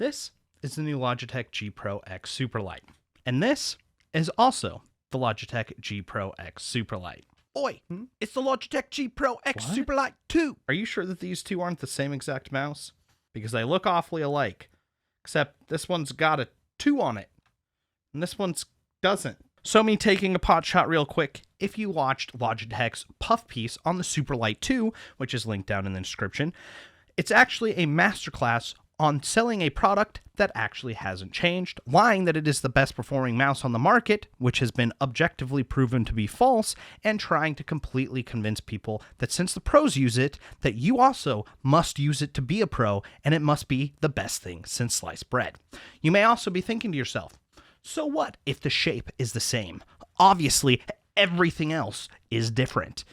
This is the new Logitech G Pro X Superlight. And this is also the Logitech G Pro X Superlight. Oi, it's the Logitech G Pro X What? Superlight 2. Are you sure that these two aren't the same exact mouse? Because they look awfully alike. Except this one's got a 2 on it. And this one's doesn't. So me taking a pot shot real quick, if you watched Logitech's puff piece on the Superlight 2, which is linked down in the description, it's actually a masterclass on selling a product that actually hasn't changed, lying that it is the best performing mouse on the market, which has been objectively proven to be false, and trying to completely convince people that since the pros use it, that you also must use it to be a pro, and it must be the best thing since sliced bread. You may also be thinking to yourself, so what if the shape is the same? Obviously, everything else is different,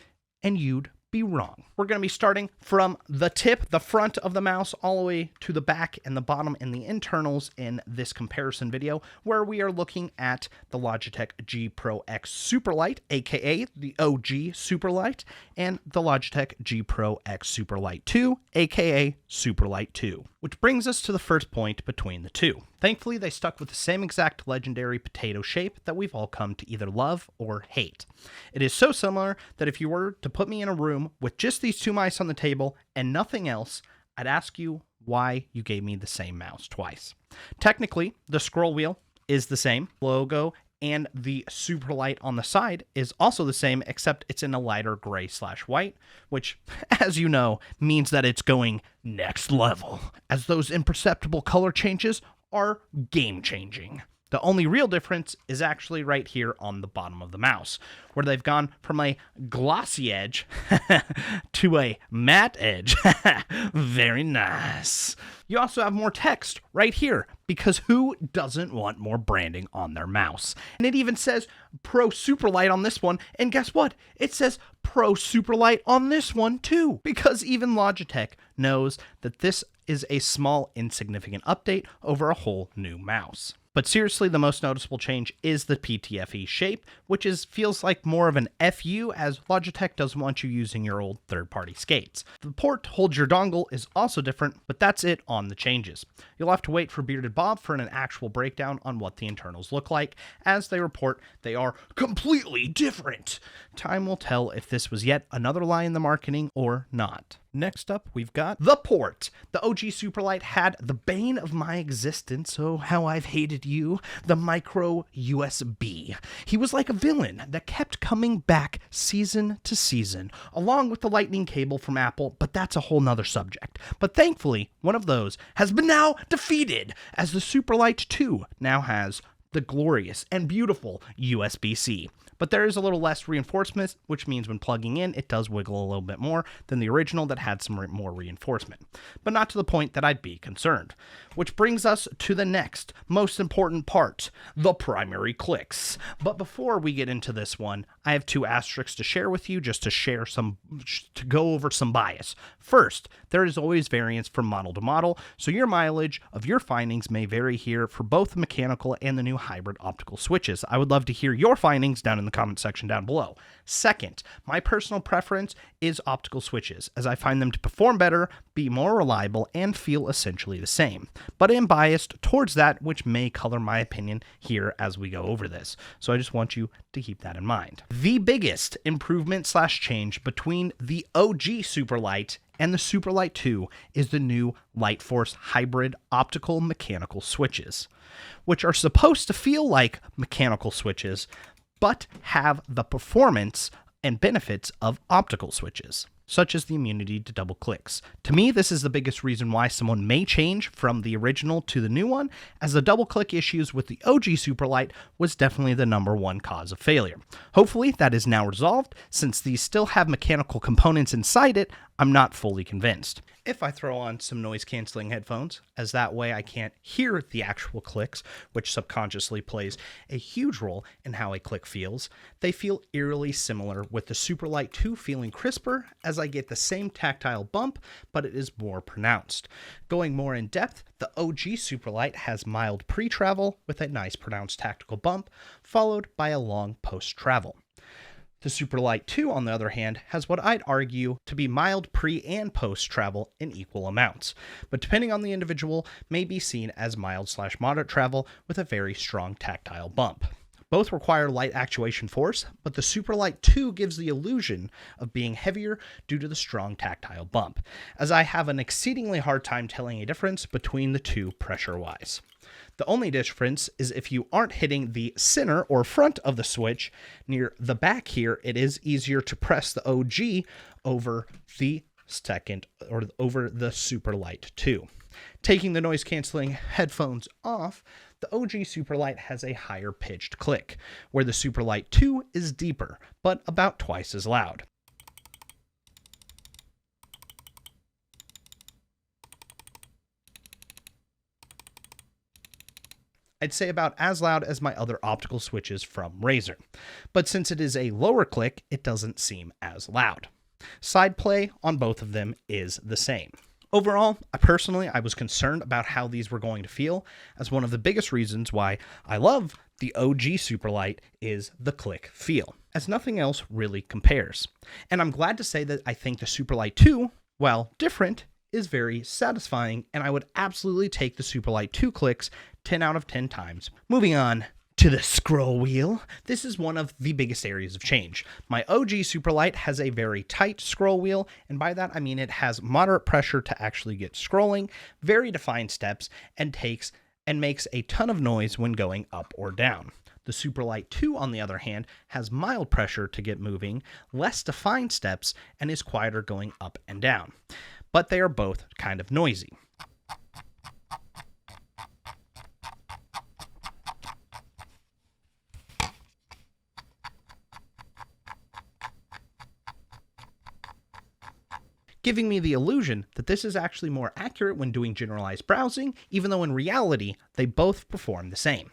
and you'd be wrong. We're going to be starting from the tip, the front of the mouse, all the way to the back and the bottom and the internals in this comparison video, where we are looking at the Logitech G Pro X Superlight, aka the OG Superlight, and the Logitech G Pro X Superlight 2, aka Superlight 2. Which brings us to the first point between the two. Thankfully, they stuck with the same exact legendary potato shape that we've all come to either love or hate. It is so similar that if you were to put me in a room with just these two mice on the table and nothing else, I'd ask you why you gave me the same mouse twice. Technically, the scroll wheel is the same logo, and the Superlight on the side is also the same, except it's in a lighter gray/white, which, as you know, means that it's going next level, as those imperceptible color changes are game-changing. The only real difference is actually right here on the bottom of the mouse, where they've gone from a glossy edge to a matte edge. Very nice. You also have more text right here, because who doesn't want more branding on their mouse? And it even says Pro Superlight on this one, and guess what? It says Pro Superlight on this one too, because even Logitech knows that this is a small, insignificant update over a whole new mouse. But seriously, the most noticeable change is the PTFE shape, which feels like more of an FU, as Logitech doesn't want you using your old third-party skates. The port to hold your dongle is also different, but that's it on the changes. You'll have to wait for Bearded Bob for an actual breakdown on what the internals look like, as they report they are completely different. Time will tell if this was yet another lie in the marketing or not. Next up, we've got the port. The OG Superlight had the bane of my existence, oh how I've hated you, the micro USB. He was like a villain that kept coming back season to season, along with the lightning cable from Apple, but that's a whole nother subject. But thankfully, one of those has been now defeated, as the Superlight 2 now has the glorious and beautiful USB-C. But there is a little less reinforcement, which means when plugging in, it does wiggle a little bit more than the original that had some more reinforcement. But not to the point that I'd be concerned. Which brings us to the next most important part, the primary clicks. But before we get into this one, I have two asterisks to share with you, just to go over some bias. First, there is always variance from model to model, so your mileage of your findings may vary here for both the mechanical and the new hybrid optical switches. I would love to hear your findings down in the comment section down below. Second, my personal preference is optical switches, as I find them to perform better, be more reliable, and feel essentially the same. But I am biased towards that, which may color my opinion here as we go over this. So I just want you to keep that in mind. The biggest improvement/change between the OG Superlight and the Superlight 2 is the new Lightforce hybrid optical mechanical switches, which are supposed to feel like mechanical switches, but have the performance and benefits of optical switches, such as the immunity to double clicks. To me, this is the biggest reason why someone may change from the original to the new one, as the double click issues with the OG Superlight was definitely the #1 cause of failure. Hopefully that is now resolved. Since these still have mechanical components inside it, I'm not fully convinced. If I throw on some noise canceling headphones, as that way I can't hear the actual clicks, which subconsciously plays a huge role in how a click feels, they feel eerily similar, with the Superlight 2 feeling crisper, as I get the same tactile bump, but it is more pronounced. Going more in depth, the OG Superlight has mild pre-travel with a nice pronounced tactical bump, followed by a long post-travel. The Superlight 2, on the other hand, has what I'd argue to be mild pre- and post-travel in equal amounts, but depending on the individual, may be seen as mild/moderate travel with a very strong tactile bump. Both require light actuation force, but the Superlight 2 gives the illusion of being heavier due to the strong tactile bump, as I have an exceedingly hard time telling a difference between the two pressure-wise. The only difference is if you aren't hitting the center or front of the switch, near the back here, it is easier to press the OG over the second or over the Superlight 2. Taking the noise canceling headphones off, the OG Superlight has a higher pitched click, where the Superlight 2 is deeper, but about twice as loud. I'd say about as loud as my other optical switches from Razer, but since it is a lower click, it doesn't seem as loud. Side play on both of them is the same. Overall, I was concerned about how these were going to feel, as one of the biggest reasons why I love the OG Superlight is the click feel, as nothing else really compares. And I'm glad to say that I think the Superlight 2, while different, is very satisfying, and I would absolutely take the Superlight 2 clicks 10 out of 10 times. Moving on to the scroll wheel. This is one of the biggest areas of change. My OG Superlight has a very tight scroll wheel, and by that I mean it has moderate pressure to actually get scrolling, very defined steps, and makes a ton of noise when going up or down. The Superlight 2, on the other hand, has mild pressure to get moving, less defined steps, and is quieter going up and down. But they are both kind of noisy. Giving me the illusion that this is actually more accurate when doing generalized browsing, even though in reality, they both perform the same.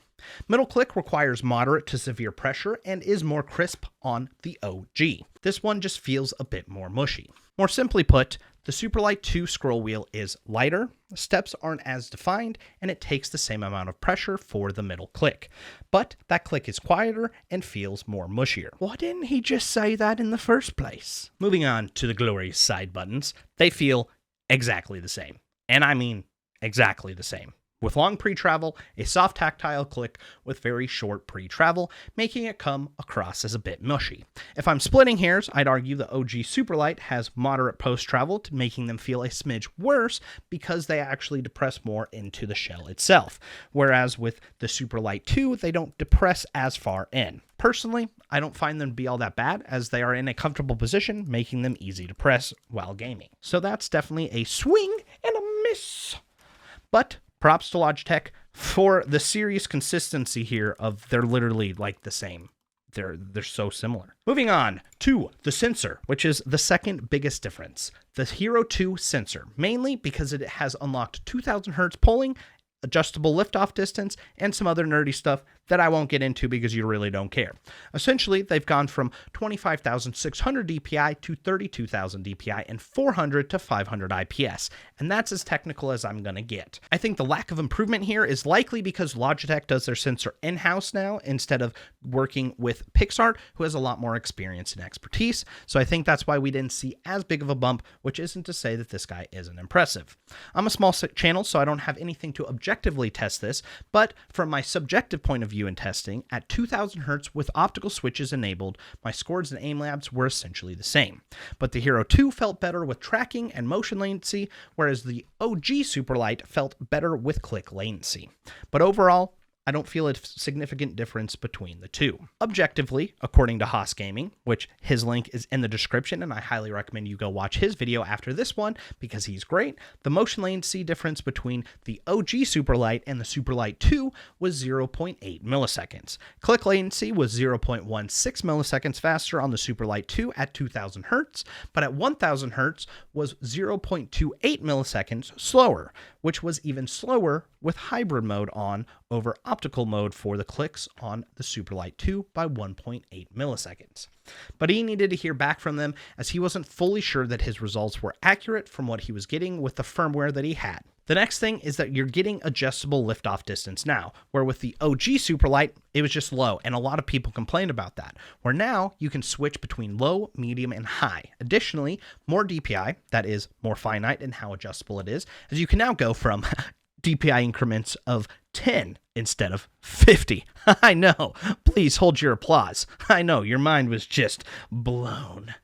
Middle click requires moderate to severe pressure and is more crisp on the OG. This one just feels a bit more mushy. More simply put, the Superlight 2 scroll wheel is lighter, the steps aren't as defined, and it takes the same amount of pressure for the middle click. But that click is quieter and feels more mushier. Why didn't he just say that in the first place? Moving on to the glorious side buttons, they feel exactly the same. And I mean exactly the same. With long pre-travel, a soft tactile click with very short pre-travel, making it come across as a bit mushy. If I'm splitting hairs, I'd argue the OG Superlight has moderate post-travel, making them feel a smidge worse because they actually depress more into the shell itself. Whereas with the Superlight 2, they don't depress as far in. Personally, I don't find them to be all that bad, as they are in a comfortable position, making them easy to press while gaming. So that's definitely a swing and a miss. But props to Logitech for the serious consistency here of they're literally like the same. They're so similar. Moving on to the sensor, which is the second biggest difference. The Hero 2 sensor, mainly because it has unlocked 2000 Hz polling, adjustable liftoff distance, and some other nerdy stuff that I won't get into because you really don't care. Essentially, they've gone from 25,600 DPI to 32,000 DPI and 400 to 500 IPS, and that's as technical as I'm gonna get. I think the lack of improvement here is likely because Logitech does their sensor in-house now instead of working with PixArt, who has a lot more experience and expertise, so I think that's why we didn't see as big of a bump, which isn't to say that this guy isn't impressive. I'm a small channel, so I don't have anything to objectively test this, but from my subjective point of view in testing, at 2000 Hz with optical switches enabled, my scores and aim labs were essentially the same. But the Hero 2 felt better with tracking and motion latency, whereas the OG Superlight felt better with click latency. But overall, I don't feel a significant difference between the two. Objectively, according to Haas Gaming, which his link is in the description, and I highly recommend you go watch his video after this one because he's great, the motion latency difference between the OG Superlight and the Superlight 2 was 0.8 milliseconds. Click latency was 0.16 milliseconds faster on the Superlight 2 at 2000 Hz, but at 1000 Hz was 0.28 milliseconds slower, which was even slower with hybrid mode on over optical mode for the clicks on the Superlight 2 by 1.8 milliseconds. But he needed to hear back from them as he wasn't fully sure that his results were accurate from what he was getting with the firmware that he had. The next thing is that you're getting adjustable liftoff distance now, where with the OG Superlight, it was just low, and a lot of people complained about that, where now you can switch between low, medium, and high. Additionally, more DPI, that is more finite in how adjustable it is, as you can now go from DPI increments of 10 instead of 50. I know, please hold your applause. I know, your mind was just blown.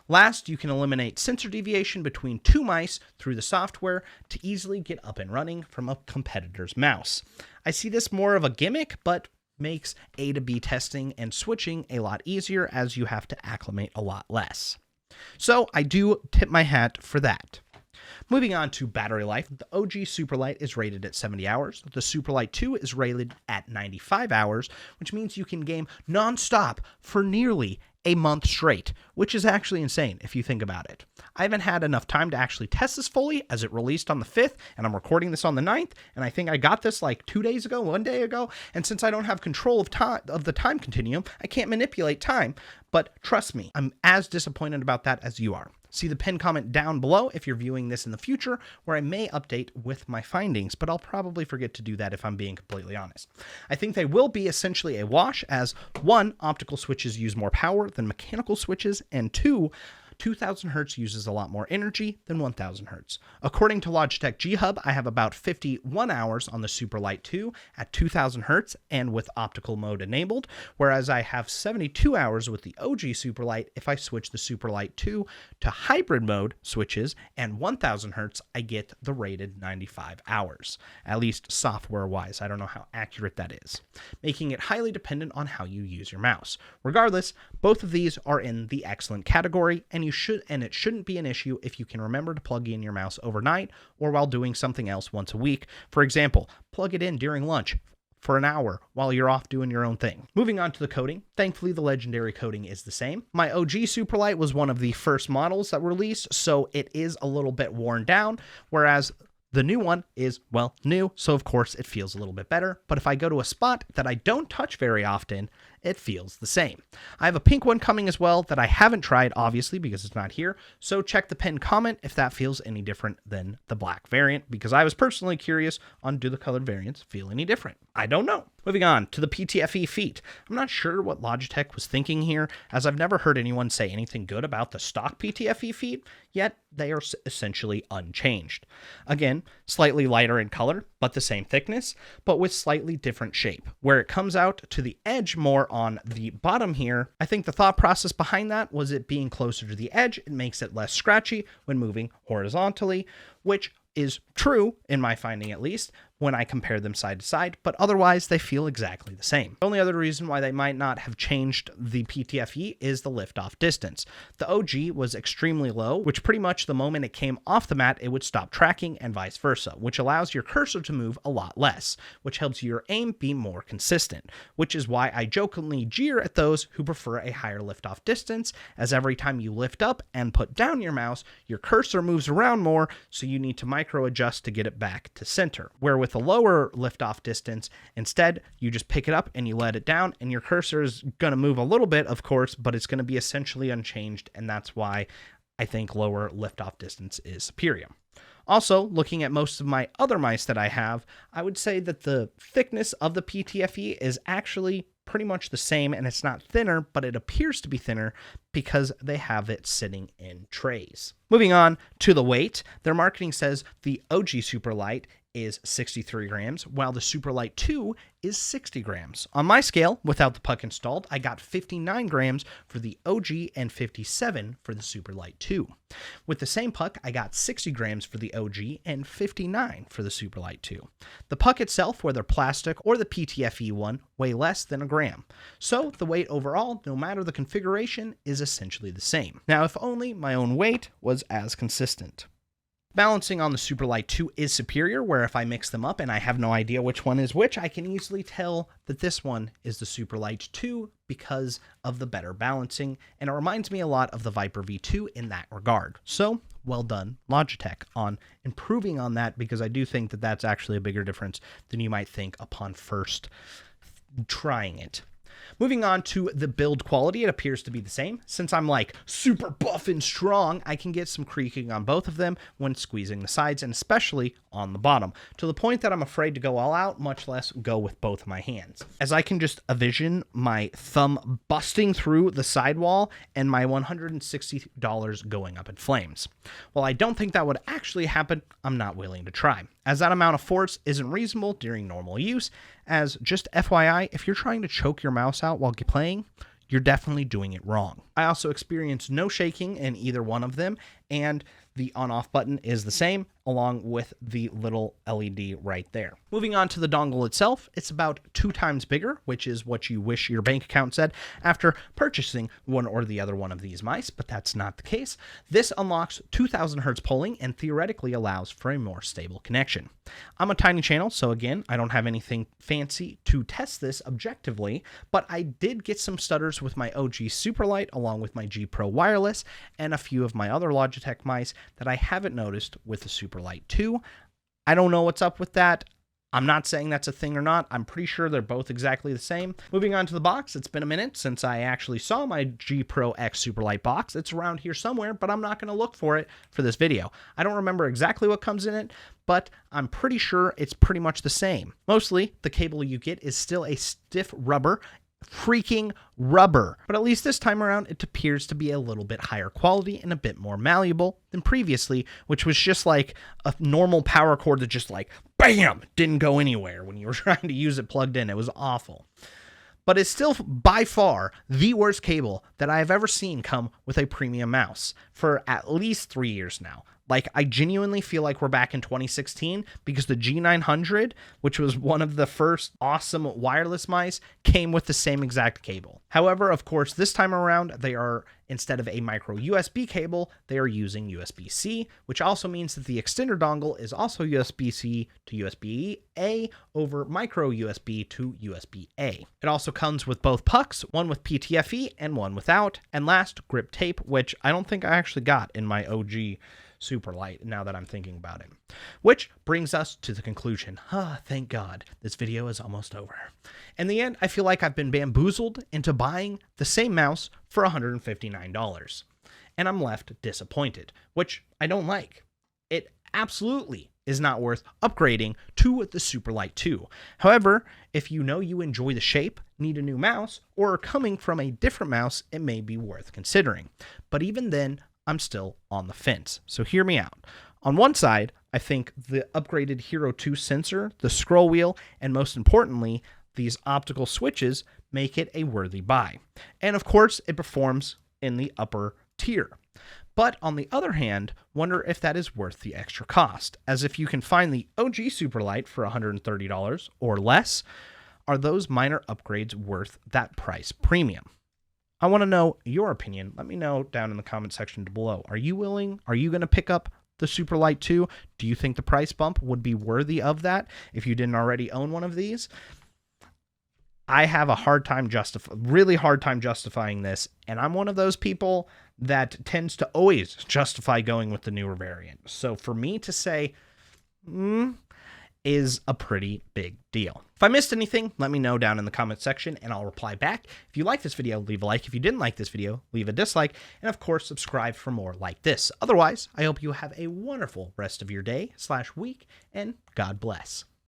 Last, you can eliminate sensor deviation between two mice through the software to easily get up and running from a competitor's mouse. I see this more of a gimmick, but makes A to B testing and switching a lot easier as you have to acclimate a lot less. So I do tip my hat for that. Moving on to battery life, the OG Superlight is rated at 70 hours. The Superlight 2 is rated at 95 hours, which means you can game non-stop for nearly a month straight, which is actually insane if you think about it. I haven't had enough time to actually test this fully as it released on the 5th, and I'm recording this on the 9th, and I think I got this like 2 days ago, 1 day ago, and since I don't have control of the time continuum, I can't manipulate time, but trust me, I'm as disappointed about that as you are. See the pinned comment down below if you're viewing this in the future, where I may update with my findings, but I'll probably forget to do that if I'm being completely honest. I think they will be essentially a wash, as 1, optical switches use more power than mechanical switches, and 2, 2000 Hz uses a lot more energy than 1000 Hz. According to Logitech G Hub, I have about 51 hours on the Superlight 2 at 2000 Hz and with optical mode enabled, whereas I have 72 hours with the OG Superlight if I switch the Superlight 2 to hybrid mode switches, and 1000 Hz I get the rated 95 hours, at least software-wise. I don't know how accurate that is, making it highly dependent on how you use your mouse. Regardless, both of these are in the excellent category, and it shouldn't be an issue if you can remember to plug in your mouse overnight or while doing something else once a week. For example, plug it in during lunch for an hour while you're off doing your own thing. Moving on to the coating, thankfully the legendary coating is the same. My OG Superlight was one of the first models that were released, so it is a little bit worn down, whereas the new one is, well, new, so of course it feels a little bit better, but if I go to a spot that I don't touch very often, it feels the same. I have a pink one coming as well that I haven't tried, obviously, because it's not here, so check the pinned comment if that feels any different than the black variant, because I was personally curious on do the colored variants feel any different. I don't know. Moving on to the PTFE Feet. I'm not sure what Logitech was thinking here, as I've never heard anyone say anything good about the stock PTFE Feet, yet they are essentially unchanged. Again, slightly lighter in color, but the same thickness, but with slightly different shape. Where it comes out to the edge more on the bottom here, I think the thought process behind that was it being closer to the edge, it makes it less scratchy when moving horizontally, which is true, in my finding at least, when I compare them side to side, but otherwise they feel exactly the same. The only other reason why they might not have changed the PTFE is the liftoff distance. The OG was extremely low, which pretty much the moment it came off the mat, it would stop tracking and vice versa, which allows your cursor to move a lot less, which helps your aim be more consistent, which is why I jokingly jeer at those who prefer a higher liftoff distance, as every time you lift up and put down your mouse, your cursor moves around more, so you need to micro adjust to get it back to center. Where with a lower liftoff distance, instead, you just pick it up and you let it down, and your cursor is going to move a little bit, of course, but it's going to be essentially unchanged, and that's why I think lower liftoff distance is superior. Also, looking at most of my other mice that I have, I would say that the thickness of the PTFE is actually pretty much the same, and it's not thinner, but it appears to be thinner because they have it sitting in trays. Moving on to the weight, their marketing says the OG Superlight is 63 grams, while the Superlight 2 is 60 grams. On my scale, without the puck installed, I got 59 grams for the OG and 57 for the Superlight 2. With the same puck, I got 60 grams for the OG and 59 for the Superlight 2. The puck itself, whether plastic or the PTFE one, weigh less than a gram. So the weight overall, no matter the configuration, is essentially the same. Now, if only my own weight was as consistent. Balancing on the Superlight 2 is superior, where if I mix them up and I have no idea which one is which, I can easily tell that this one is the Superlight 2 because of the better balancing, and it reminds me a lot of the Viper V2 in that regard. So, well done, Logitech, on improving on that, because I do think that that's actually a bigger difference than you might think upon first trying it. Moving on to the build quality, it appears to be the same. Since I'm like super buff and strong, I can get some creaking on both of them when squeezing the sides and especially on the bottom, to the point that I'm afraid to go all out, much less go with both my hands. As I can just envision my thumb busting through the sidewall and my $160 going up in flames. While I don't think that would actually happen, I'm not willing to try, as that amount of force isn't reasonable during normal use, as just FYI, if you're trying to choke your mouse out while playing, you're definitely doing it wrong. I also experienced no shaking in either one of them, and the on-off button is the same, along with the little LED right there. Moving on to the dongle itself, it's about 2 times bigger, which is what you wish your bank account said after purchasing one or the other one of these mice, but that's not the case. This unlocks 2000 Hz polling and theoretically allows for a more stable connection. I'm a tiny channel, so again, I don't have anything fancy to test this objectively, but I did get some stutters with my OG Superlight along with my G Pro wireless and a few of my other Logitech mice that I haven't noticed with the Superlight 2. I don't know what's up with that. I'm not saying that's a thing or not. I'm pretty sure they're both exactly the same. Moving on to the box, it's been a minute since I actually saw my G Pro X Superlight box. It's around here somewhere, but I'm not going to look for it for this video. I don't remember exactly what comes in it, but I'm pretty sure it's pretty much the same. Mostly, the cable you get is still a stiff rubber, freaking rubber. But at least this time around, it appears to be a little bit higher quality and a bit more malleable than previously, which was just like a normal power cord that just like, bam, didn't go anywhere when you were trying to use it plugged in. It was awful. But it's still by far the worst cable that I have ever seen come with a premium mouse for at least 3 years now. Like, I genuinely feel like we're back in 2016 because the G900, which was one of the first awesome wireless mice, came with the same exact cable. However, of course, this time around, they are, instead of a micro USB cable, they are using USB-C, which also means that the extender dongle is also USB-C to USB-A over micro USB to USB-A. It also comes with both pucks, one with PTFE and one without, and last, grip tape, which I don't think I actually got in my OG Superlight now that I'm thinking about it. Which brings us to the conclusion. Thank God, this video is almost over. In the end, I feel like I've been bamboozled into buying the same mouse for $159. And I'm left disappointed, which I don't like. It absolutely is not worth upgrading to the Superlight 2. However, if you know you enjoy the shape, need a new mouse, or are coming from a different mouse, it may be worth considering. But even then, I'm still on the fence. So hear me out. On one side, I think the upgraded Hero 2 sensor, the scroll wheel, and most importantly, these optical switches make it a worthy buy. And of course, it performs in the upper tier. But on the other hand, wonder if that is worth the extra cost, as if you can find the OG Superlight for $130 or less, are those minor upgrades worth that price premium? I want to know your opinion. Let me know down in the comment section below. Are you willing? Are you going to pick up the Superlight 2? Do you think the price bump would be worthy of that if you didn't already own one of these? I have a really hard time justifying this, and I'm one of those people that tends to always justify going with the newer variant. So for me to say, is a pretty big deal. If I missed anything, let me know down in the comment section and I'll reply back. If you like this video, leave a like. If you didn't like this video, leave a dislike. And of course, subscribe for more like this. Otherwise, I hope you have a wonderful rest of your day/week, and God bless.